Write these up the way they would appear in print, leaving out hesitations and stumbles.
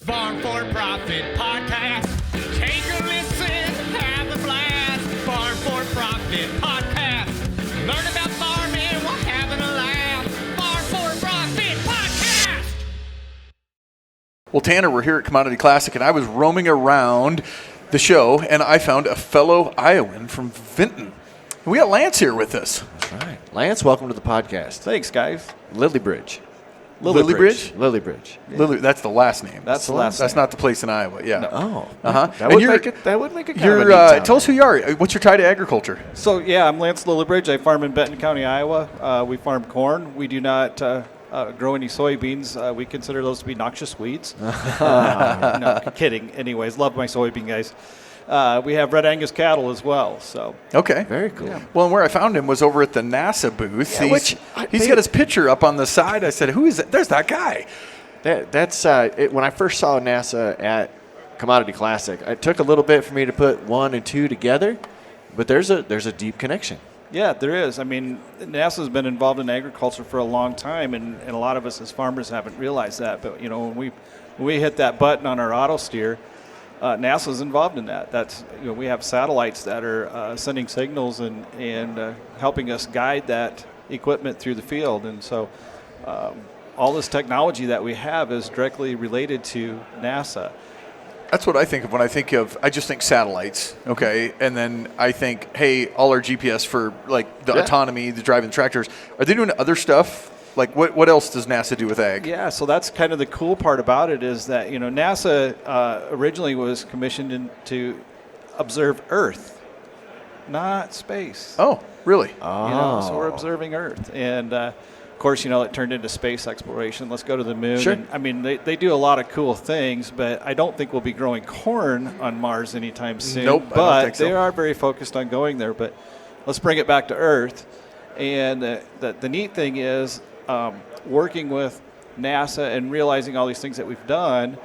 Farm for Profit Podcast. Take a listen, have a blast. Farm for Profit Podcast. Learn about farming while having a laugh. Farm for Profit Podcast. Well, Tanner, we're here at Commodity Classic, and I was roaming around the show, and I found a fellow Iowan from Vinton. We got Lance here with us. That's right. Lance, welcome to the podcast. Thanks, guys. Lillibridge. Lillibridge? Lillibridge. Yeah. That's the last name. That's the last That's name. not the place in Iowa. Yeah. No. Oh. Uh-huh. That would make it kind of a neat town. Tell us who you are. What's your tie to agriculture? So, I'm Lance Lillibridge. I farm in Vinton County, Iowa. We farm corn. We do not grow any soybeans. We consider those to be noxious weeds. No, kidding. Anyways, love my soybean guys. We have Red Angus cattle as well. So Okay. Very cool. Yeah. Well, and where I found him was over at the NASA booth. Yeah, he's got his picture up on the side. I said, who is that? There's that guy. That's when I first saw NASA at Commodity Classic, it took a little bit for me to put one and two together, but there's a deep connection. yeah, there is. I mean, NASA's been involved in agriculture for a long time, and a lot of us as farmers haven't realized that. But when we hit that button on our auto steer, NASA's involved in that. That's we have satellites that are sending signals and helping us guide that equipment through the field. And so all this technology that we have is directly related to NASA. That's what I think of when I just think satellites, okay? And then I think, hey, all our GPS for like the autonomy, the driving tractors. Are they doing other stuff? Like what else does NASA do with ag? Yeah, so that's kind of the cool part about it is that NASA originally was commissioned to observe Earth, not space. Oh, really? So we're observing Earth, and of course, it turned into space exploration. Let's go to the moon. Sure. And, I mean, they do a lot of cool things, but I don't think we'll be growing corn on Mars anytime soon. Nope, I don't but think so. they are very focused on going there. But let's bring it back to Earth. And the neat thing is working with NASA and realizing all these things that we've done,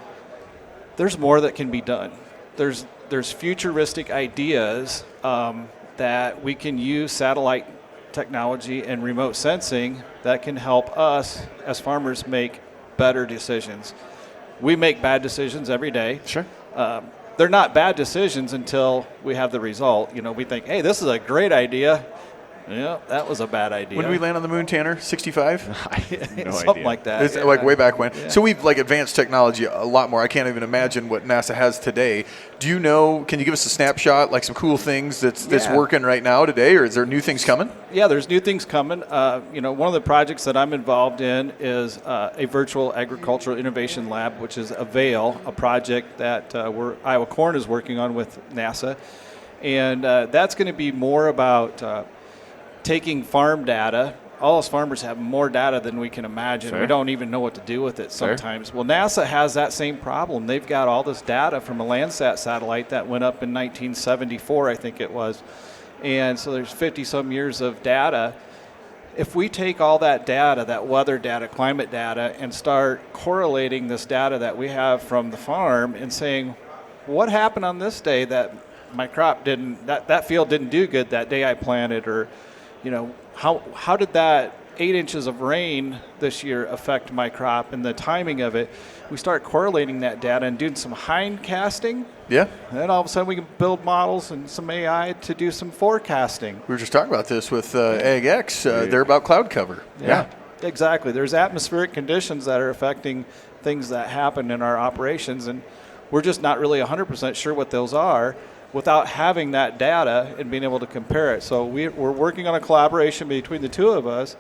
there's more that can be done. There's futuristic ideas that we can use satellite technology and remote sensing that can help us as farmers make better decisions. We make bad decisions every day. Sure. They're not bad decisions until we have the result. We think, hey, this is a great idea. Yeah, that was a bad idea. When did we land on the moon, Tanner? 65? No Something idea. like that. It's like way back when. Yeah. So we've advanced technology a lot more. I can't even imagine what NASA has today. Do you know, can you give us a snapshot, like some cool things that's working right now today, or is there new things coming? Yeah, there's new things coming. One of the projects that I'm involved in is a virtual agricultural innovation lab, which is AVAIL, a project that Iowa Corn is working on with NASA. And that's going to be more about taking farm data. All us farmers have more data than we can imagine. Sure. We don't even know what to do with it sometimes. Sure. Well, NASA has that same problem. They've got all this data from a Landsat satellite that went up in 1974, I think it was. And so there's 50-some years of data. If we take all that data, that weather data, climate data, and start correlating this data that we have from the farm and saying, what happened on this day that my crop didn't, that field didn't do good that day I planted, or how did that 8 inches of rain this year affect my crop and the timing of it? We start correlating that data and doing some hindcasting. Yeah. And then all of a sudden we can build models and some AI to do some forecasting. We were just talking about this with AgX. They're about cloud cover. Yeah, exactly. There's atmospheric conditions that are affecting things that happen in our operations, and we're just not really 100% sure what those are without having that data and being able to compare it. So we're working on a collaboration between the two of us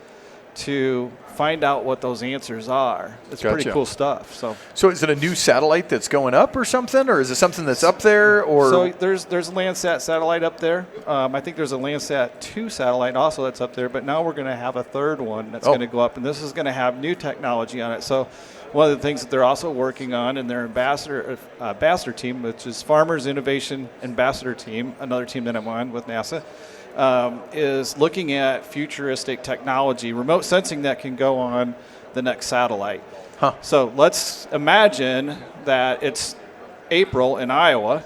to find out what those answers are. It's pretty cool stuff. So is it a new satellite that's going up or something, or is it something that's up there? Or so there's a Landsat satellite up there. I think there's a Landsat 2 satellite also that's up there, but now we're going to have a third one that's going to go up, and this is going to have new technology on it. So one of the things that they're also working on in their ambassador team, which is Farmers Innovation Ambassador Team, another team that I'm on with NASA, is looking at futuristic technology, remote sensing that can go on the next satellite. Huh. So let's imagine that it's April in Iowa,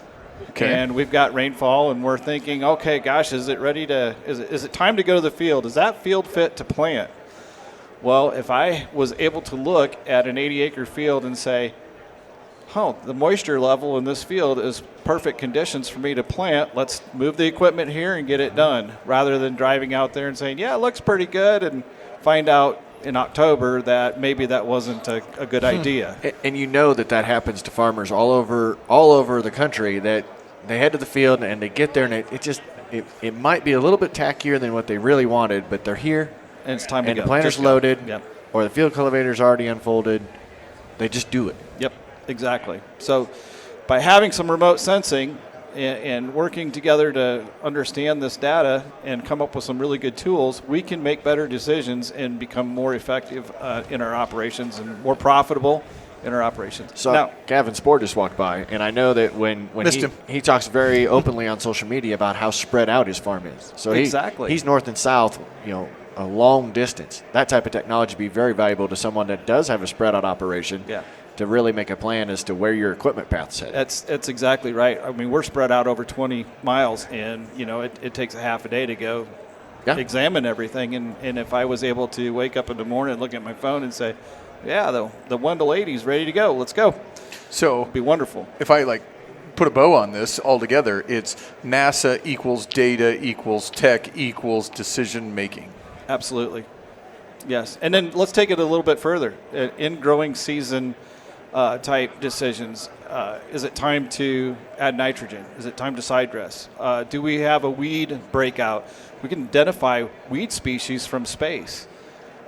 and we've got rainfall, and we're thinking, okay, gosh, is it time to go to the field? Is that field fit to plant? Well, if I was able to look at an 80-acre field and say, the moisture level in this field is perfect conditions for me to plant. Let's move the equipment here and get it done, rather than driving out there and saying, yeah, it looks pretty good, and find out in October that maybe that wasn't a good idea. And you know that happens to farmers all over the country, that they head to the field and they get there and it might be a little bit tackier than what they really wanted, but they're here And it's time to go. and the planter's Just go. loaded, Yep. or the field cultivator's already unfolded. They just do it. Yep, exactly. So by having some remote sensing and working together to understand this data and come up with some really good tools, we can make better decisions and become more effective in our operations and more profitable in our operations. So now, Gavin Spore just walked by, and I know that when he talks very openly on social media about how spread out his farm is. So Exactly. he's north and south, a long distance. That type of technology would be very valuable to someone that does have a spread out operation. Yeah. To really make a plan as to where your equipment path's headed. that's exactly right. I mean, we're spread out over 20 miles, and it takes a half a day to go examine everything. And if I was able to wake up in the morning and look at my phone and say, yeah, the Wendell 80 is ready to go, let's go. So It'd be wonderful. if I put a bow on this all together, it's NASA equals data equals tech equals decision making. Absolutely. Yes. And then let's take it a little bit further. In growing season type decisions, is it time to add nitrogen? Is it time to side dress? Do we have a weed breakout? We can identify weed species from space.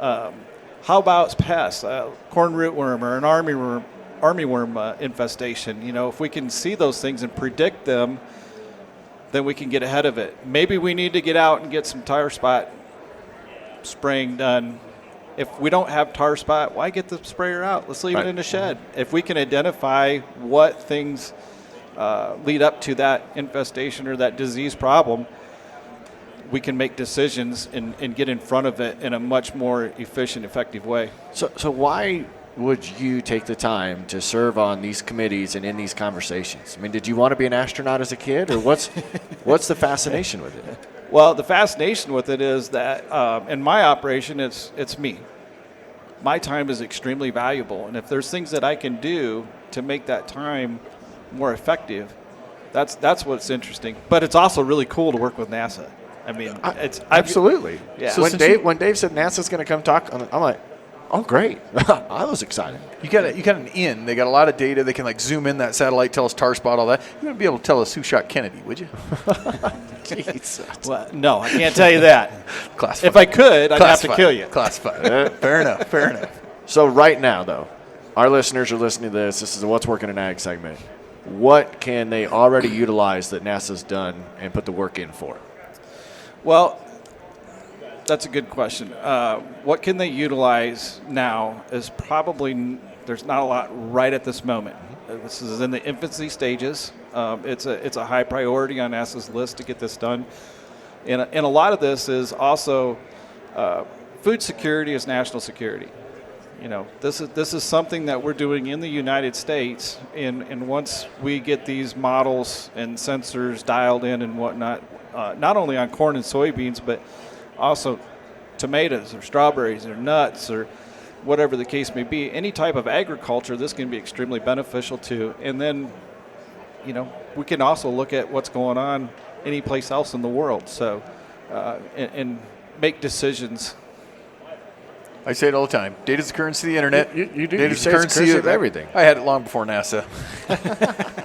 How about pests? Corn rootworm or an armyworm infestation. If we can see those things and predict them, then we can get ahead of it. Maybe we need to get out and get some tire spot spraying done. If we don't have tar spot, why get the sprayer out? Let's leave it in the shed. If we can identify what things lead up to that infestation or that disease problem, we can make decisions and get in front of it in a much more efficient, effective way. So why would you take the time to serve on these committees and in these conversations? I mean, did you want to be an astronaut as a kid, or what's the fascination with it? Well, the fascination with it is that in my operation, it's me. My time is extremely valuable, and if there's things that I can do to make that time more effective, that's what's interesting. But it's also really cool to work with NASA. I mean, Absolutely. Yeah. So when Dave said NASA's going to come talk, I'm like, oh, great. I was excited. You got an in. They got a lot of data. They can zoom in that satellite, tell us tar spot, all that. You wouldn't be able to tell us who shot Kennedy, would you? Well, no, I can't tell you that. Classified. If I could, I'd Classified. have to kill you. Classified. Fair enough. So right now, though, our listeners are listening to this. This is the What's Working in Ag segment. What can they already utilize that NASA's done and put the work in for? Well, that's a good question. What can they utilize now is probably there's not a lot right at this moment. This is in the infancy stages. It's a high priority on NASA's list to get this done. And a lot of this is also food security is national security. This is something that we're doing in the United States, and once we get these models and sensors dialed in and whatnot, not only on corn and soybeans, but also tomatoes or strawberries or nuts or whatever the case may be, any type of agriculture, this can be extremely beneficial to. And then, we can also look at what's going on any place else in the world. So, and make decisions. I say it all the time. Data's the currency of the internet. You do. Data's You say it's the currency of everything. I had it long before NASA.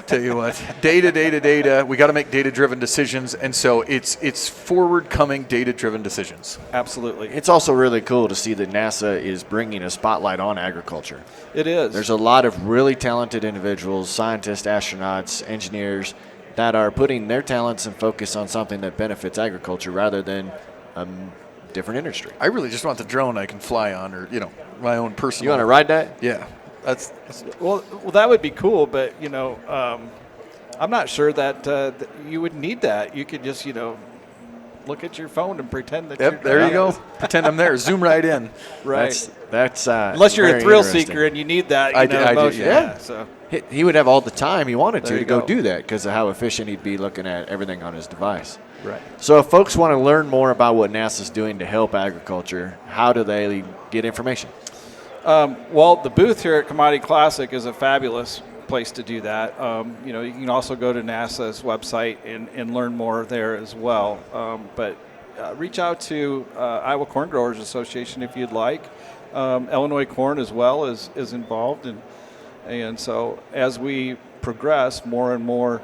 Tell you what. Data. We got to make data-driven decisions, and so it's forward-coming data-driven decisions. Absolutely. It's also really cool to see that NASA is bringing a spotlight on agriculture. It is. There's a lot of really talented individuals, scientists, astronauts, engineers, that are putting their talents and focus on something that benefits agriculture rather than different industry. I really just want the drone I can fly on, or my own personal. You want to ride that? Yeah, that's well, that would be cool, but I'm not sure that you would need that. You could just look at your phone and pretend that. Yep, there you go. Pretend I'm there. Zoom right in. Right. That's unless you're a very thrill interesting. seeker and you need that. I do, emotion. yeah. So He would have all the time he wanted There to you go go. do that because of how efficient he'd be looking at everything on his device. right. So if folks want to learn more about what NASA's doing to help agriculture, how do they get information? Well, the booth here at Commodity Classic is a fabulous perfect place to do that. You know, you can also go to NASA's website and learn more there as well. But reach out to Iowa Corn Growers Association if you'd like. Illinois Corn as well is involved, and so as we progress, more and more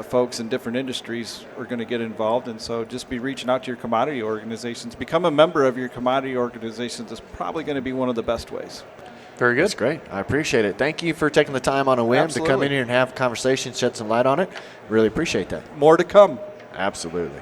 folks in different industries are going to get involved, and so just be reaching out to your commodity organizations. Become a member of your commodity organizations is probably going to be one of the best ways. Very good. That's great. I appreciate it. Thank you for taking the time on a whim to come Absolutely. in here and have a conversation, shed some light on it. Really appreciate that. More to come. Absolutely.